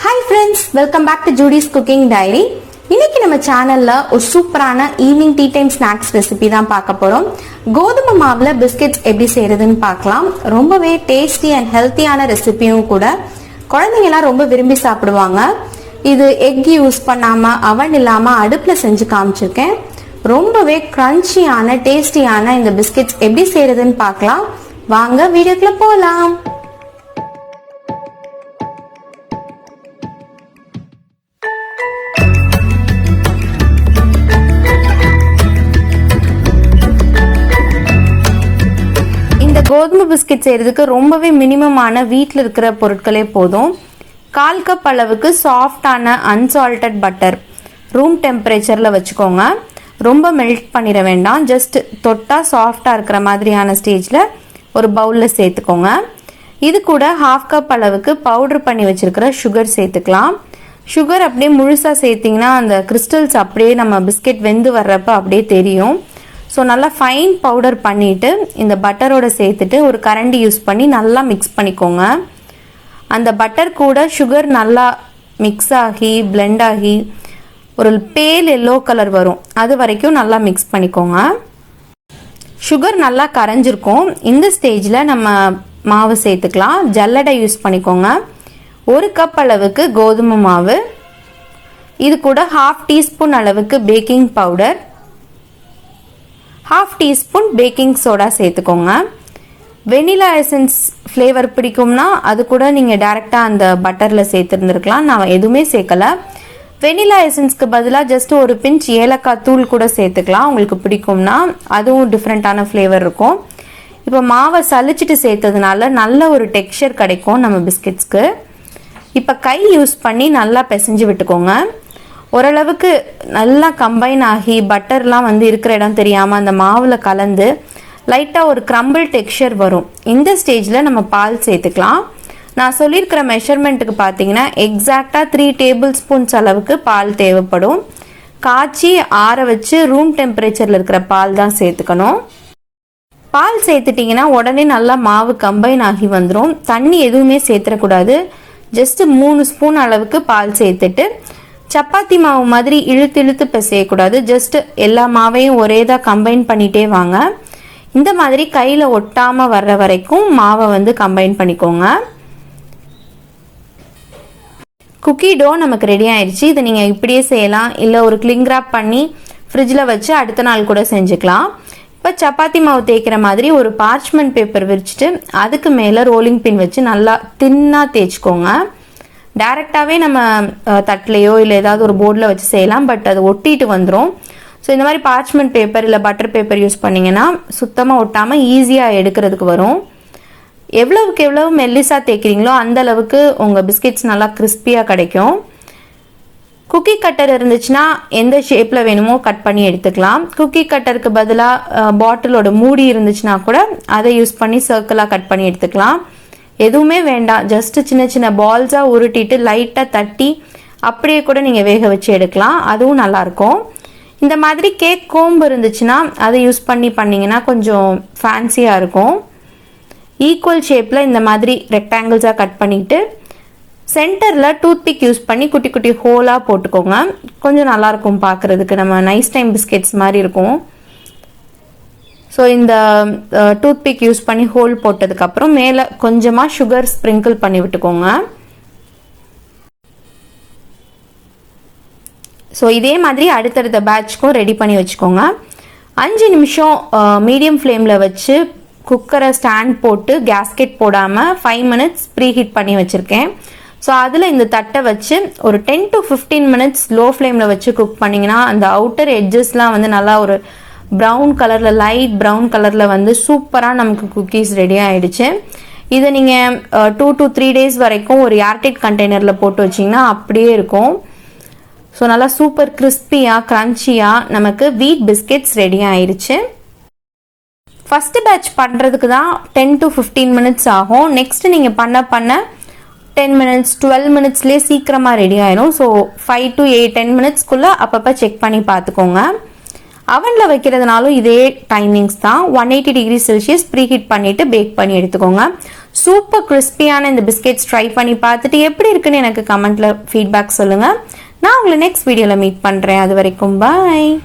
Hi friends, welcome back to Judy's Cooking Diary. இன்னைக்கு நம்ம சேனல்ல ஒரு சூப்பரான evening tea time snacks recipe தான் பார்க்க போறோம். கோதுமை மாவுல பிஸ்கட்ஸ் எப்படி செய்யறதுன்னு பார்க்கலாம். ரொம்பவே டேஸ்டி அண்ட் ஹெல்த்தியான ரெசிபியும் கூட. குழந்தைங்க எல்லாம் ரொம்ப விரும்பி சாப்பிடுவாங்க. இது எக் யூஸ் பண்ணாம அவன் இல்லாம அடுப்புல செஞ்சு காமிச்சிருக்கேன். ரொம்பவே கிரன்ச்சியான டேஸ்டியான இந்த பிஸ்கட்ஸ் எப்படி செய்யறதுன்னு பார்க்கலாம். வாங்க வீடியோக்குள்ள போலாம். கோதுமை பிஸ்கட் செய்யறதுக்கு ரொம்பவே மினிமமான வீட்டில் இருக்கிற பொருட்களே போதும். 1/4 கப் அளவுக்கு சாஃப்டான அன்சால்டட் பட்டர் ரூம் டெம்பரேச்சரில் வச்சுக்கோங்க. ரொம்ப மெல்ட் பண்ணிட வேண்டாம். ஜஸ்ட் தொட்டா சாஃப்டாக இருக்கிற மாதிரியான ஸ்டேஜில் ஒரு பவுலில் சேர்த்துக்கோங்க. இது கூட 1/2 கப் அளவுக்கு பவுடர் பண்ணி வச்சிருக்கிற சுகர் சேர்த்துக்கலாம். சுகர் அப்படியே முழுசாக சேர்த்திங்கன்னா அந்த கிறிஸ்டல்ஸ் அப்படியே நம்ம பிஸ்கெட் வெந்து வர்றப்ப அப்படியே தெரியும். ஸோ நல்லா ஃபைன் பவுடர் பண்ணிவிட்டு இந்த பட்டரோட சேர்த்துட்டு ஒரு கரண்டி யூஸ் பண்ணி நல்லா மிக்ஸ் பண்ணிக்கோங்க. அந்த பட்டர் கூட சுகர் நல்லா மிக்ஸ் ஆகி பிளெண்ட் ஆகி ஒரு பேல் எல்லோ கலர் வரும். அது வரைக்கும் நல்லா மிக்ஸ் பண்ணிக்கோங்க. சுகர் நல்லா கரைஞ்சிருக்கும். இந்த ஸ்டேஜில் நம்ம மாவு சேர்த்துக்கலாம். ஜல்லடை யூஸ் பண்ணிக்கோங்க. 1 கப் அளவுக்கு கோதுமை மாவு, இது கூட 1/2 டீஸ்பூன் அளவுக்கு baking powder, 1/2 teaspoon baking soda சேர்த்துக்கோங்க. வெனிலா எசன்ஸ் ஃப்ளேவர் பிடிக்கும்னா அது கூட நீங்கள் டைரெக்டாக அந்த பட்டரில் சேர்த்துருந்துருக்கலாம். நான் எதுவுமே சேர்க்கலை. வெனிலா எசன்ஸ்க்கு பதிலாக ஜஸ்ட் ஒரு பிஞ்ச் ஏலக்காய் தூள் கூட சேர்த்துக்கலாம். உங்களுக்கு பிடிக்கும்னா அதுவும் டிஃப்ரெண்ட்டான ஃப்ளேவர் இருக்கும். இப்போ மாவை சலிச்சிட்டு சேர்த்ததுனால நல்ல ஒரு டெக்ஸ்சர் கிடைக்கும் நம்ம பிஸ்கட்ஸ்க்கு. இப்போ கை யூஸ் பண்ணி நல்லா பிசைஞ்சு விட்டுக்கோங்க. ஓரளவுக்கு நல்லா கம்பைன் ஆகி பட்டர்லாம் இருக்கிற இடம் தெரியாமல் அந்த மாவில் கலந்து லைட்டாக ஒரு கிரம்பிள் டெக்ஸ்சர் வரும். இந்த ஸ்டேஜில் நம்ம பால் சேர்த்துக்கலாம். நான் சொல்லியிருக்கிற மெஷர்மெண்ட்டுக்கு பார்த்தீங்கன்னா எக்ஸாக்டாக 3 டேபிள் ஸ்பூன்ஸ் அளவுக்கு பால் தேவைப்படும். காய்ச்சி ஆற வச்சு ரூம் டெம்பரேச்சரில் இருக்கிற பால் தான் சேர்த்துக்கணும். பால் சேர்த்துட்டிங்கன்னா உடனே நல்லா மாவு கம்பைன் ஆகி வந்துடும். தண்ணி எதுவுமே சேர்த்துடக்கூடாது. ஜஸ்ட் 3 ஸ்பூன் அளவுக்கு பால் சேர்த்துட்டு சப்பாத்தி மாவு மாதிரி இழுத்து பிசையக்கூடாது. ஜஸ்ட் எல்லா மாவையும் ஒரேதாக கம்பைன் பண்ணிட்டே வாங்க. இந்த மாதிரி கையில் ஒட்டாமல் வர்ற வரைக்கும் மாவை கம்பைன் பண்ணிக்கோங்க. குக்கி டோ நமக்கு ரெடி ஆயிடுச்சு. இதை நீங்கள் இப்படியே செய்யலாம், இல்லை ஒரு கிளிங் ராப் பண்ணி ஃப்ரிட்ஜில் வச்சு அடுத்த நாள் கூட செஞ்சுக்கலாம். இப்போ சப்பாத்தி மாவு தேய்க்கிற மாதிரி ஒரு பார்ச்மெண்ட் பேப்பர் விரிச்சிட்டு அதுக்கு மேலே ரோலிங் பின் வச்சு நல்லா தின்னாக தேய்ச்சிக்கோங்க. டைரெக்டாகவே நம்ம தட்டிலையோ இல்லை ஏதாவது ஒரு போர்டில் வச்சு செய்யலாம். பட் அது ஒட்டிட்டு வந்துடும். ஸோ இந்த மாதிரி பார்ச்மெண்ட் பேப்பர் இல்லை பட்டர் பேப்பர் யூஸ் பண்ணிங்கன்னா சுத்தமாக ஒட்டாமல் ஈஸியாக எடுக்கிறதுக்கு வரும். எவ்வளவுக்கு எவ்வளவு மெல்லிஸாக தேய்க்கிறீங்களோ அந்த அளவுக்கு உங்கள் பிஸ்கெட்ஸ் நல்லா கிறிஸ்பியாக கிடைக்கும். குக்கி கட்டர் இருந்துச்சுன்னா எந்த ஷேப்பில் வேணுமோ கட் பண்ணி எடுத்துக்கலாம். குக்கி கட்டருக்கு பதிலாக பாட்டிலோட மூடி இருந்துச்சுன்னா கூட அதை யூஸ் பண்ணி சர்க்கிளாக கட் பண்ணி எடுத்துக்கலாம். எதுவுமே வேண்டாம். ஜஸ்ட் சின்ன சின்ன பால்ஸாக உருட்டிட்டு லைட்டாக தட்டி அப்படியே கூட நீங்கள் வேக வச்சு எடுக்கலாம். அதுவும் நல்லாயிருக்கும். இந்த மாதிரி கேக் கோம்பு இருந்துச்சுன்னா அதை யூஸ் பண்ணிங்கன்னா கொஞ்சம் ஃபேன்சியாக இருக்கும். ஈக்குவல் ஷேப்பில் இந்த மாதிரி ரெக்டாங்கிள்ஸாக கட் பண்ணிவிட்டு சென்டரில் டூத்பிக் யூஸ் பண்ணி குட்டி குட்டி ஹோலாக போட்டுக்கோங்க. கொஞ்சம் நல்லாயிருக்கும் பார்க்குறதுக்கு. நம்ம நைஸ் டைம் பிஸ்கெட்ஸ் மாதிரி இருக்கும். ஸோ இந்த டூத்பிக் யூஸ் பண்ணி ஹோல் போட்டதுக்கப்புறம் மேலே கொஞ்சமாக சுகர் ஸ்ப்ரிங்கிள் பண்ணி விட்டுக்கோங்க. ஸோ இதே மாதிரி அடுத்தடுத்த பேட்ச்க்கும் ரெடி பண்ணி வச்சுக்கோங்க. 5 நிமிஷம் மீடியம் ஃப்ளேமில் வச்சு குக்கரை ஸ்டாண்ட் போட்டு கேஸ்கெட் போடாமல் 5 மினிட்ஸ் ப்ரீ ஹீட் பண்ணி வச்சுருக்கேன். ஸோ அதில் இந்த தட்டை வச்சு ஒரு 10 to 15 மினிட்ஸ் லோ ஃப்ளேமில் வச்சு குக் பண்ணிங்கன்னா அந்த அவுட்டர் எட்ஜஸ்லாம் நல்லா ஒரு ப்ரௌன் கலரில் லைட் ப்ரௌன் கலரில் சூப்பராக நமக்கு குக்கீஸ் ரெடி ஆகிடுச்சு. இதை நீங்கள் 2 to 3 டேஸ் வரைக்கும் ஒரு ஏர்டைட் கண்டெய்னரில் போட்டு வச்சிங்கன்னா அப்படியே இருக்கும். ஸோ நல்லா சூப்பர் கிறிஸ்பியாக க்ரன்ச்சியாக நமக்கு வீட் பிஸ்கெட்ஸ் ரெடி ஆயிடுச்சு. ஃபஸ்ட்டு பேட்ச் பண்ணுறதுக்கு தான் 10 to 15 மினிட்ஸ் ஆகும். நெக்ஸ்ட் நீங்கள் பண்ண 10 மினிட்ஸ் 12 மினிட்ஸ்லேயே சீக்கிரமாக ரெடி ஆயிடும். ஸோ 5 to 10 மினிட்ஸ்க்குள்ளே அப்பப்போ செக் பண்ணி பார்த்துக்கோங்க. அவனில் வைக்கிறதுனாலும் இதே டைமிங்ஸ் தான். 180 டிகிரி செல்சியஸ் ப்ரீ ஹீட் பண்ணிவிட்டு பேக் பண்ணி எடுத்துக்கோங்க. சூப்பர் கிறிஸ்பியான இந்த பிஸ்கெட்ஸ் ட்ரை பண்ணி பார்த்துட்டு எப்படி இருக்குன்னு எனக்கு கமெண்ட்ல ஃபீட்பேக் சொல்லுங்க. நான் உங்களை நெக்ஸ்ட் வீடியோல மீட் பண்றேன். அது வரைக்கும் பாய்.